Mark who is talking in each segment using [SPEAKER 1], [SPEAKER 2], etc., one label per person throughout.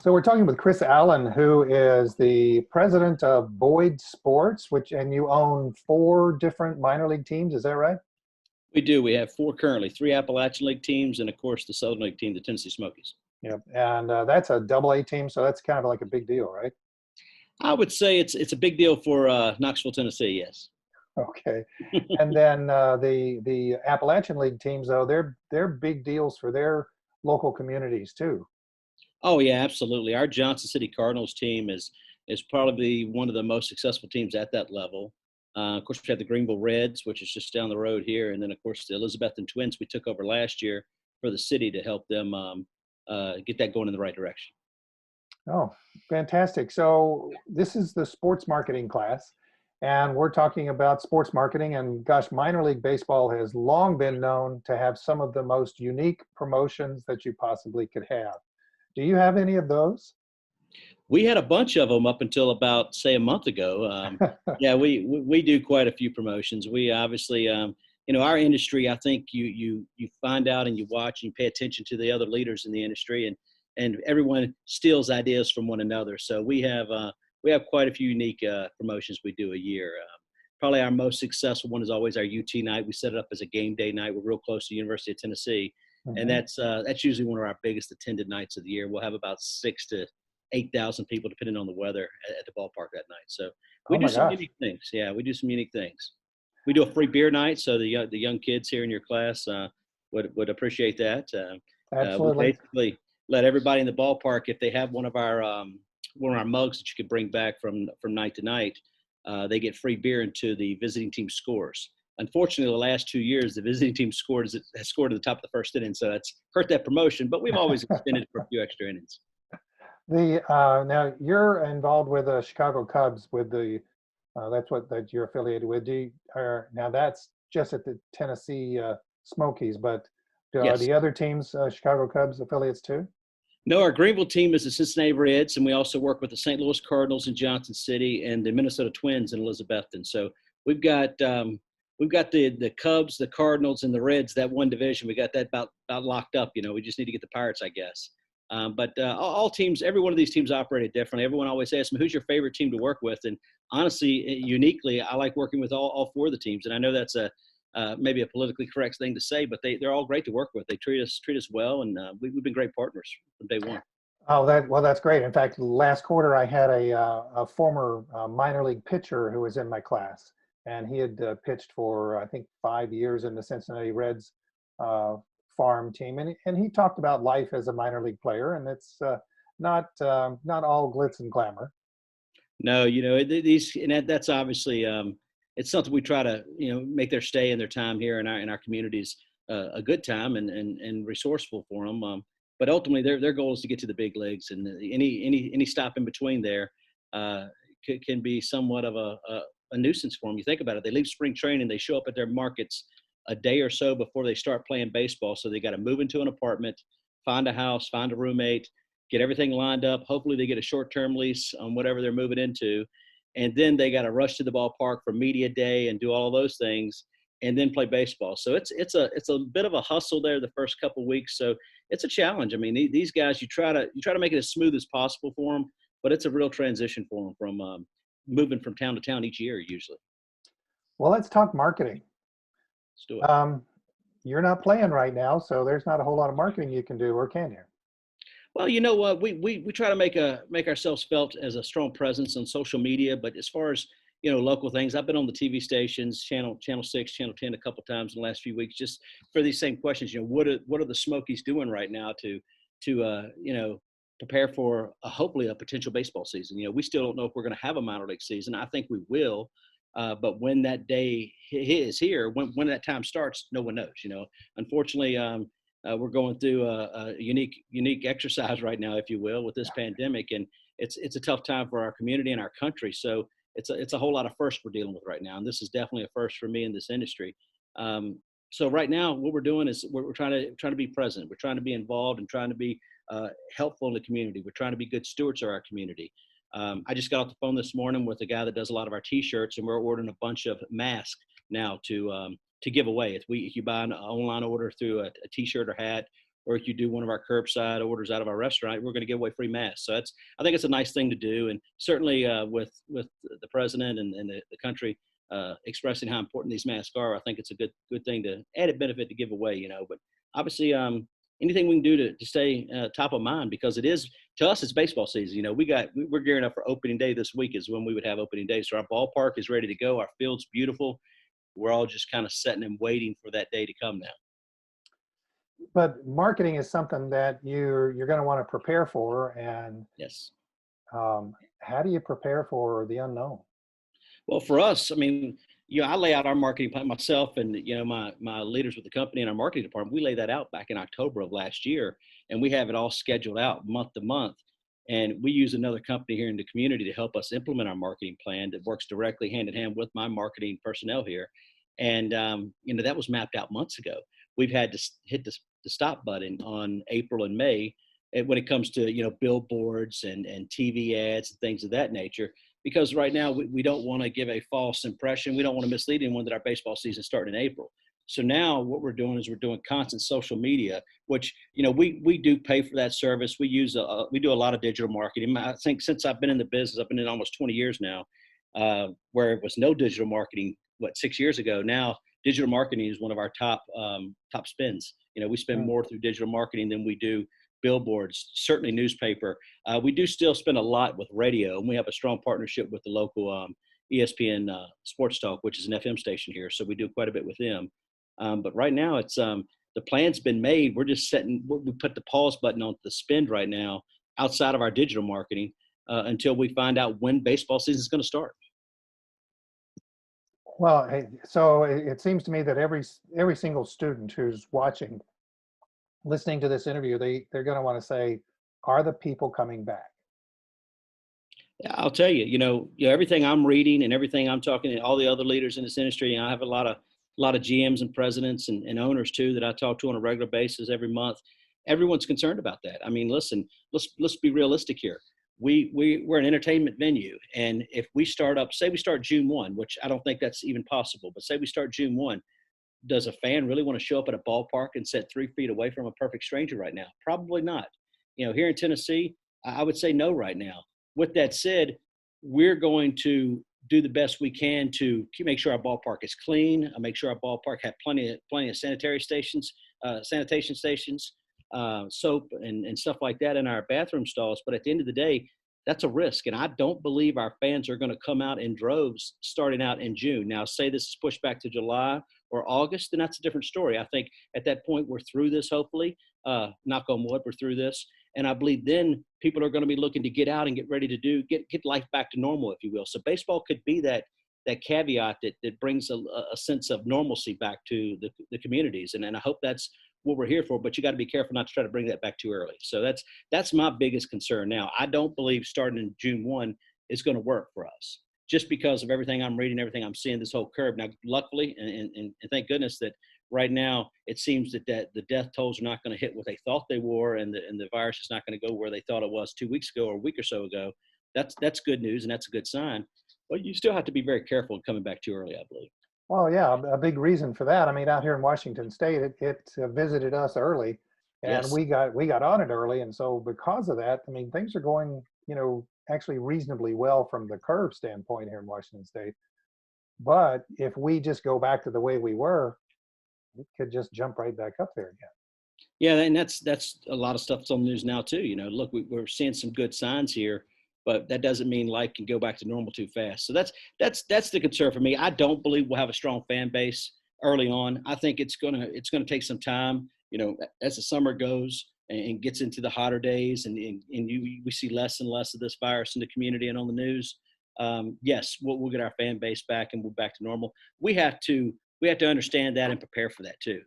[SPEAKER 1] So we're talking with Chris Allen, who is the president of Boyd Sports, and you own four different minor league teams. Is that right?
[SPEAKER 2] We do. We have four currently, three Appalachian League teams, and of course the Southern League team, the Tennessee Smokies.
[SPEAKER 1] Yep. And that's a double A team, so that's kind of like a big deal, right?
[SPEAKER 2] I would say it's a big deal for Knoxville, Tennessee. Yes.
[SPEAKER 1] Okay. And then the Appalachian League teams, though, they're big deals for their local communities too.
[SPEAKER 2] Oh yeah, absolutely. Our Johnson City Cardinals team is probably one of the most successful teams at that level. Of course, we have the Greenville Reds, which is just down the road here, and then of course the Elizabethton Twins we took over last year for the city to help them get that going in the right direction.
[SPEAKER 1] Oh, fantastic. So this is the sports marketing class, and we're talking about sports marketing. And gosh, minor league baseball has long been known to have some of the most unique promotions that you possibly could have. Do you have any of those?
[SPEAKER 2] We had a bunch of them up until about, say, a month ago. Yeah, we do quite a few promotions. We obviously, our industry. I think you find out and you watch and you pay attention to the other leaders in the industry, and everyone steals ideas from one another. So we have quite a few unique promotions we do a year. Probably our most successful one is always our UT night. We set it up as a game day night. We're real close to the University of Tennessee, and that's usually one of our biggest attended nights of the year. We'll have about 6,000 to 8,000 people, depending on the weather, at the ballpark that night. So we
[SPEAKER 1] Oh
[SPEAKER 2] do
[SPEAKER 1] my
[SPEAKER 2] some
[SPEAKER 1] gosh.
[SPEAKER 2] unique things. Yeah, we do some unique things. We do a free beer night, so the young kids here in your class would appreciate that. We
[SPEAKER 1] Absolutely.
[SPEAKER 2] basically let everybody in the ballpark, if they have one of our mugs that you could bring back from night to night, they get free beer into the visiting team scores. Unfortunately, the last 2 years, the visiting team has scored at the top of the first inning, so that's hurt that promotion. But we've always extended for a few extra innings.
[SPEAKER 1] The now you're involved with the Chicago Cubs with the that's what that you're affiliated with. Now that's just at the Tennessee Smokies, but are
[SPEAKER 2] Yes.
[SPEAKER 1] the other teams Chicago Cubs affiliates too?
[SPEAKER 2] No, our Greenville team is the Cincinnati Reds, and we also work with the St. Louis Cardinals in Johnson City and the Minnesota Twins in Elizabethton. So we've got the Cubs, the Cardinals, and the Reds. That one division, we got that about locked up. We just need to get the Pirates, I guess. But all teams, every one of these teams operated differently. Everyone always asks me, "Who's your favorite team to work with?" And honestly, uniquely, I like working with all four of the teams. And I know that's maybe a politically correct thing to say, but they're all great to work with. They treat us well, and we've been great partners from day one.
[SPEAKER 1] Oh, that's great. In fact, last quarter I had a former minor league pitcher who was in my class, and he had pitched for I think 5 years in the Cincinnati Reds uh, farm team, and he talked about life as a minor league player, and it's not all glitz and glamour.
[SPEAKER 2] No, these and that's obviously it's something we try to make their stay and their time here in our communities a good time and resourceful for them. But ultimately, their goal is to get to the big leagues, and any stop in between there can be somewhat of a nuisance for them. You think about it; they leave spring training, they show up at their markets a day or so before they start playing baseball, so they got to move into an apartment, find a house, find a roommate, get everything lined up. Hopefully they get a short-term lease on whatever they're moving into. And then they got to rush to the ballpark for media day and do all of those things and then play baseball. So it's a bit of a hustle there the first couple of weeks. So it's a challenge. I mean, these guys, you try to make it as smooth as possible for them, but it's a real transition for them from moving from town to town each year usually.
[SPEAKER 1] Well, let's talk marketing.
[SPEAKER 2] Let's do it.
[SPEAKER 1] You're not playing right now, so there's not a whole lot of marketing you can do, or can you?
[SPEAKER 2] Well, you know what, we try to make ourselves felt as a strong presence on social media, but as far as local things, I've been on the TV stations, channel 6, channel 10 a couple times in the last few weeks, just for these same questions. What are the Smokies doing right now to prepare for hopefully a potential baseball season? We still don't know if we're going to have a minor league season. I think we will, but when that day is here, when that time starts, no one knows. Unfortunately. We're going through a unique exercise right now, if you will, with this pandemic, and it's a tough time for our community and our country. So it's a whole lot of firsts we're dealing with right now, and this is definitely a first for me in this industry. So right now, what we're doing is we're trying to be present. We're trying to be involved and trying to be helpful in the community. We're trying to be good stewards of our community. I just got off the phone this morning with a guy that does a lot of our T-shirts, and we're ordering a bunch of masks now to give away. If you buy an online order through a T-shirt or hat, or if you do one of our curbside orders out of our restaurant, we're going to give away free masks. So I think it's a nice thing to do. And certainly with the president and the country expressing how important these masks are, I think it's a good thing to added benefit to give away, but obviously anything we can do to stay top of mind, because it is, to us, it's baseball season. We're gearing up for opening day this week is when we would have opening day. So our ballpark is ready to go. Our field's beautiful. We're all just kind of sitting and waiting for that day to come now.
[SPEAKER 1] But marketing is something that you're going to want to prepare for. And
[SPEAKER 2] Yes.
[SPEAKER 1] how do you prepare for the unknown?
[SPEAKER 2] Well, for us, I mean, I lay out our marketing plan myself, and my leaders with the company and our marketing department. We lay that out back in October of last year, and we have it all scheduled out month to month. And we use another company here in the community to help us implement our marketing plan that works directly hand in hand with my marketing personnel here. And that was mapped out months ago. We've had to hit the stop button on April and May when it comes to billboards and TV ads and things of that nature. Because right now we don't want to give a false impression. We don't want to mislead anyone that our baseball season started in April. So now what we're doing is we're doing constant social media, which we do pay for that service. We do a lot of digital marketing. I think since I've been in the business, I've been in almost 20 years now, where it was no digital marketing 6 years ago. Now digital marketing is one of our top spends. We spend more through digital marketing than we do billboards, certainly newspaper. We do still spend a lot with radio, and we have a strong partnership with the local ESPN Sports Talk, which is an FM station here. So we do quite a bit with them. But right now it's the plan's been made. We're just we put the pause button on the spend right now outside of our digital marketing until we find out when baseball season is going to start.
[SPEAKER 1] Well, so it seems to me that every single student who's listening to this interview, they're going to want to say, are the people coming back?
[SPEAKER 2] Yeah, I'll tell you, everything I'm reading and everything I'm talking to all the other leaders in this industry, I have a lot of GMs and presidents and owners too that I talk to on a regular basis every month. Everyone's concerned about that. I mean, listen, let's be realistic here. We're an entertainment venue, and if we start up, say we start June 1, which I don't think that's even possible, but say we start June 1, does a fan really want to show up at a ballpark and sit 3 feet away from a perfect stranger right now? Probably not. Here in Tennessee, I would say no right now. With that said, we're going to do the best we can to make sure our ballpark is clean, make sure our ballpark have plenty of sanitation stations, soap and stuff like that in our bathroom stalls. But at the end of the day, that's a risk. And I don't believe our fans are going to come out in droves starting out in June. Now, say this is pushed back to July or August, then that's a different story. I think at that point we're through this, hopefully. Knock on wood, we're through this. And I believe then people are going to be looking to get out and get ready to get life back to normal, if you will. So baseball could be that caveat that brings a sense of normalcy back to the communities. And I hope that's what we're here for, but you got to be careful not to try to bring that back too early. So that's my biggest concern now. I don't believe starting in June 1 is going to work for us, just because of everything I'm reading, everything I'm seeing, this whole curve. Now, luckily, and thank goodness that right now it seems that the death tolls are not going to hit what they thought they were, and the virus is not going to go where they thought it was 2 weeks ago or a week or so ago. That's good news, and that's a good sign. But you still have to be very careful in coming back too early, I believe.
[SPEAKER 1] Well, yeah, a big reason for that. I mean, out here in Washington State, it visited us early, and
[SPEAKER 2] Yes.
[SPEAKER 1] we got on it early, and so because of that, I mean, things are going, actually reasonably well from the curve standpoint here in Washington State. But if we just go back to the way we were, it could just jump right back up there again.
[SPEAKER 2] Yeah, and that's a lot of stuff that's on the news now too. Look, we're seeing some good signs here, but that doesn't mean life can go back to normal too fast. So that's the concern for me. I don't believe we'll have a strong fan base early on. I think it's gonna take some time. As the summer goes and gets into the hotter days, and we see less and less of this virus in the community and on the news. Yes, we'll get our fan base back and we're back to normal. We have to understand that and prepare for that too.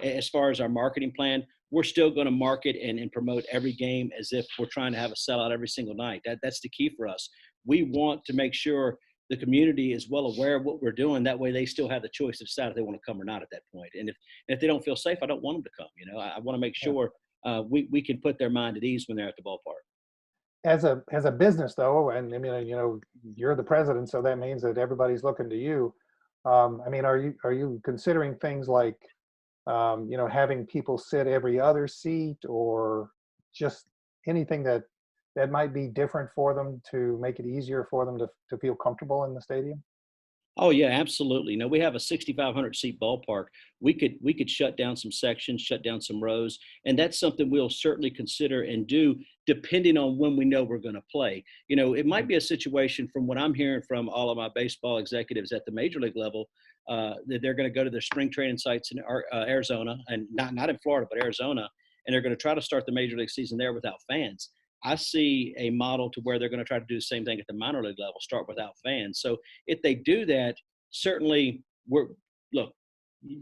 [SPEAKER 2] As far as our marketing plan, we're still going to market and promote every game as if we're trying to have a sellout every single night. That's the key for us. We want to make sure the community is well aware of what we're doing. That way they still have the choice to decide if they want to come or not at that point. And if they don't feel safe, I don't want them to come. I want to make sure we can put their mind at ease when they're at the ballpark.
[SPEAKER 1] As a business though, and I mean, you're the president, so that means that everybody's looking to you. I mean, are you considering things like having people sit every other seat, or just anything that might be different for them to make it easier for them to feel comfortable in the stadium?
[SPEAKER 2] Oh yeah, absolutely. No, we have a 6,500 seat ballpark. We could shut down some sections, shut down some rows, and that's something we'll certainly consider and do depending on when we know we're going to play. It might be a situation from what I'm hearing from all of my baseball executives at the major league level, that they're going to go to their spring training sites in Arizona, and not in Florida, but Arizona, and they're going to try to start the major league season there without fans. I see a model to where they're going to try to do the same thing at the minor league level, start without fans. So if they do that, certainly look,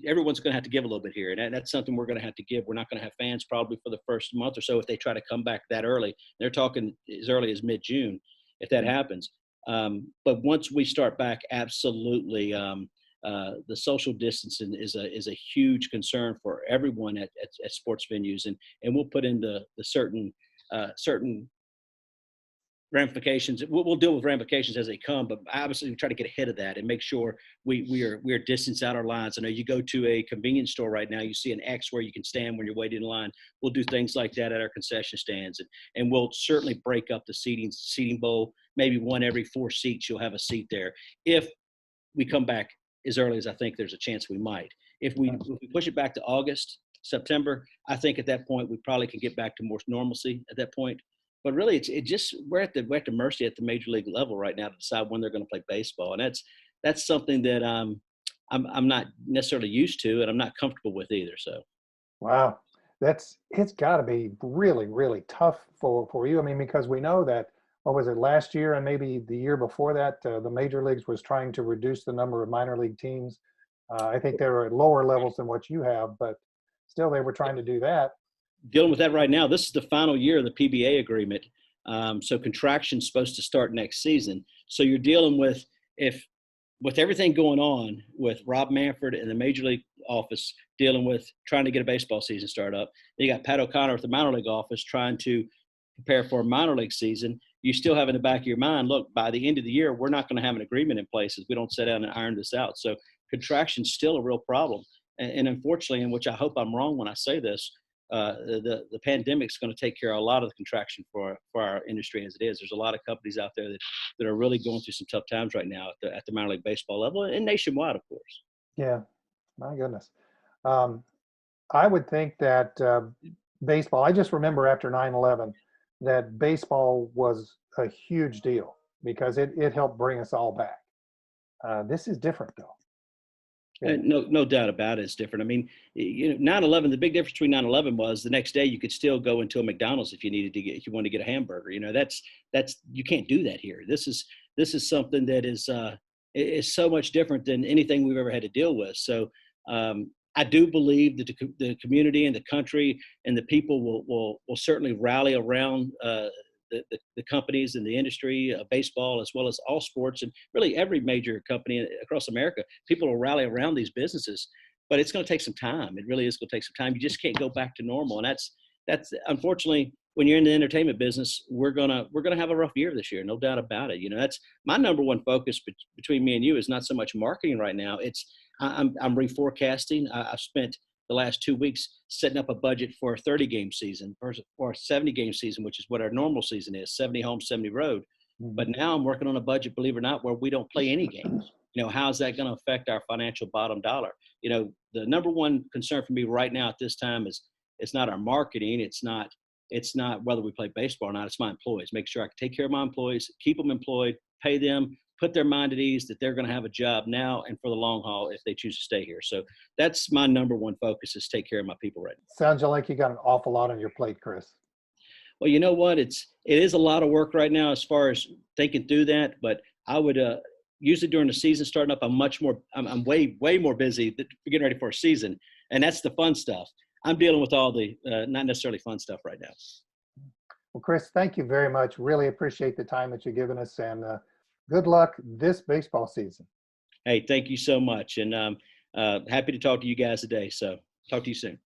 [SPEAKER 2] everyone's going to have to give a little bit here. And that's something we're going to have to give. We're not going to have fans probably for the first month or so if they try to come back that early. They're talking as early as mid-June if that happens. But once we start back, absolutely, the social distancing is a huge concern for everyone at sports venues. And we'll put in the certain ramifications. We'll deal with ramifications as they come, but obviously we try to get ahead of that and make sure we are distance out our lines. I know you go to a convenience store right now, you see an X where you can stand when you're waiting in line. We'll do things like that at our concession stands, and we'll certainly break up the seating bowl. Maybe one every 4 seats, you'll have a seat there. If we come back as early as I think there's a chance we might. If we push it back to August, September, I think at that point we probably can get back to more normalcy at that point. But really, we're at the mercy at the major league level right now to decide when they're going to play baseball, and that's something that I'm not necessarily used to, and I'm not comfortable with either. So,
[SPEAKER 1] Wow, it's got to be really, really tough for you. I mean, because we know that, what was it, last year and maybe the year before that, the major leagues was trying to reduce the number of minor league teams. I think they were at lower levels than what you have, but still they were trying to do that.
[SPEAKER 2] dealing with that right now. This is the final year of the PBA agreement, so contraction's supposed to start next season. So you're dealing with with everything going on with Rob Manfred and the Major League office dealing with trying to get a baseball season started up. Then you got Pat O'Connor at the minor league office trying to prepare for a minor league season. You still have in the back of your mind, look, by the end of the year, we're not going to have an agreement in place if we don't sit down and iron this out. So contraction's still a real problem. And unfortunately, in which I hope I'm wrong when I say this, the pandemic is going to take care of a lot of the contraction for our industry as it is. There's a lot of companies out there that are really going through some tough times right now at the minor league baseball level and nationwide, of course.
[SPEAKER 1] Yeah, my goodness. Um, I would think that baseball, I just remember after 9/11 that baseball was a huge deal because it helped bring us all back. This is different though. Yeah.
[SPEAKER 2] No doubt about it. It's different. I mean, 9/11. The big difference between 9/11 was the next day you could still go into a McDonald's if you wanted to get a hamburger. That's you can't do that here. This is something that is so much different than anything we've ever had to deal with. So I do believe that the community and the country and the people will certainly rally around the companies in the industry of baseball as well as all sports and really every major company across America. People will rally around these businesses, but it's going to take some time. It really is going to take some time. You just can't go back to normal, and that's unfortunately when you're in the entertainment business, we're gonna have a rough year this year, no doubt about it. That's my number one focus between me and you is not so much marketing right now. I'm reforecasting. I've spent the last 2 weeks setting up a budget for a 30-game season or a 70-game season, which is what our normal season is, 70 home, 70 road.
[SPEAKER 1] Mhm.
[SPEAKER 2] But now I'm working on a budget, believe it or not, where we don't play any games. How's that going to affect our financial bottom dollar? The number one concern for me right now at this time is it's not our marketing. It's not whether we play baseball or not. It's my employees. Make sure I can take care of my employees, keep them employed, pay them, put their mind at ease that they're going to have a job now and for the long haul if they choose to stay here. So that's my number one focus is take care of my people right now.
[SPEAKER 1] Sounds like you got an awful lot on your plate, Chris.
[SPEAKER 2] Well, you know what? It is a lot of work right now as far as thinking through that, but I would usually during the season starting up, I'm way more busy getting ready for a season. And that's the fun stuff. I'm dealing with all the not necessarily fun stuff right now.
[SPEAKER 1] Well, Chris, thank you very much. Really appreciate the time that you've given us, and good luck this baseball season.
[SPEAKER 2] Hey, thank you so much. And happy to talk to you guys today. So talk to you soon.